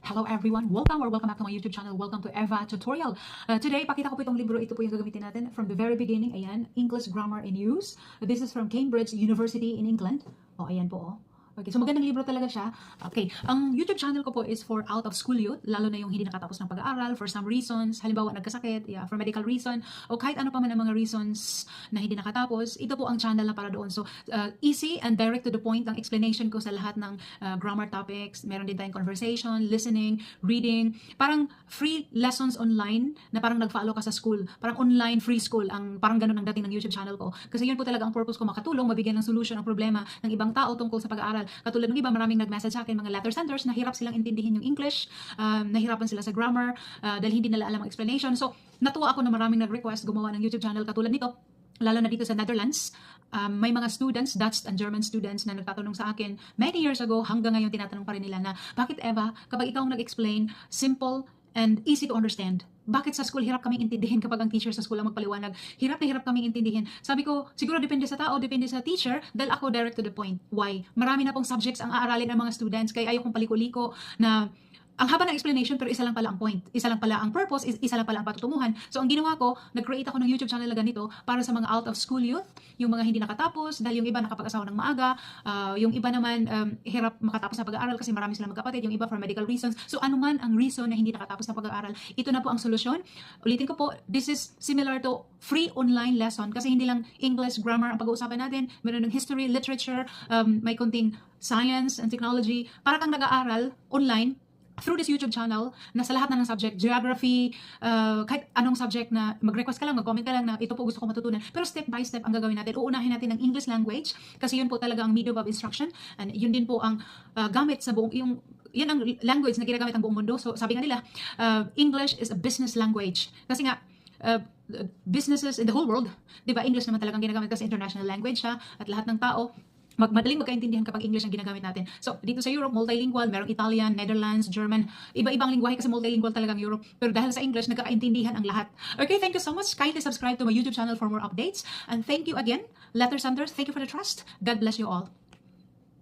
Hello everyone, welcome back to my YouTube channel. Welcome to Eva Tutorial. Today, pakita ko po itong libro. Ito po yung gagamitin natin from the very beginning. Ayan, English Grammar in Use. This is from Cambridge University in England. Ayan po oh. Okay, so magandang libro talaga siya. Okay, ang YouTube channel ko po is for out of school youth, lalo na yung hindi nakatapos ng pag-aaral for some reasons, halimbawa nagkasakit, for medical reason, o kahit ano pa man ang mga reasons na hindi nakatapos, ito po ang channel na para doon. So, easy and direct to the point ang explanation ko sa lahat ng grammar topics. Meron din tayong conversation, listening, reading, parang free lessons online na parang nag-follow ka sa school. Parang online free school, parang ganun ang dating ng YouTube channel ko. Kasi yun po talaga ang purpose ko, makatulong, mabigyan ng solution ang problema ng ibang tao tungkol sa pag-aaral. Katulad ng iba, maraming nag-message sa akin, mga letter senders, nahirap silang intindihin yung English, nahirapan sila sa grammar, dahil hindi nila alam ang explanation. So, natuwa ako na maraming nag-request gumawa ng YouTube channel katulad nito, lalo na dito sa Netherlands. May mga students, Dutch and German students na nagtatanong sa akin many years ago, hanggang ngayon tinatanong pa rin nila na, bakit Eva, kapag ikaw nag-explain, simple and easy to understand, bakit sa school hirap kaming intindihin kapag ang teacher sa school ang magpaliwanag? Hirap na hirap kaming intindihin. Sabi ko, siguro depende sa tao, depende sa teacher, dahil ako direct to the point. Why? Marami na pong subjects ang aaralin ng mga students, kaya ayaw kong paliko-liko na ang haba ng explanation pero isa lang pala ang point. Isa lang pala ang purpose, isa lang pala ang patutunguhan. So ang ginawa ko, nag-create ako ng YouTube channel na ganito para sa mga out of school youth, yung mga hindi nakatapos, dahil yung iba nakapag-asawa ng maaga, yung iba naman hirap makatapos sa pag-aaral kasi marami silang magkapatid, yung iba for medical reasons. So ano man ang reason na hindi nakatapos sa pag-aaral, ito na po ang solusyon. Ulitin ko po, this is similar to free online lesson kasi hindi lang English grammar ang pag-uusapan natin, meron ng history, literature, may konting science and technology. Para kang nag-aaral online through this YouTube channel na sa lahat na ng subject, geography, kahit anong subject na mag-request ka lang, mag-comment ka lang na ito po gusto ko matutunan. Pero step by step ang gagawin natin. Uunahin natin ng English language kasi yun po talaga ang medium of instruction and yun din po ang gamit sa buong, yan ang language na ginagamit ang buong mundo. So sabi nga nila, English is a business language. Kasi nga, businesses in the whole world, di ba, English naman talagang ginagamit kasi international language siya at lahat ng tao, madaling magkaintindihan kapag English ang ginagamit natin. So, dito sa Europe, multilingual, merong Italian, Netherlands, German, iba-ibang lingwahe kasi multilingual talagang Europe. Pero dahil sa English, nagkakaintindihan ang lahat. Okay, thank you so much. Kindly subscribe to my YouTube channel for more updates. And thank you again, letter senders. Thank you for the trust. God bless you all.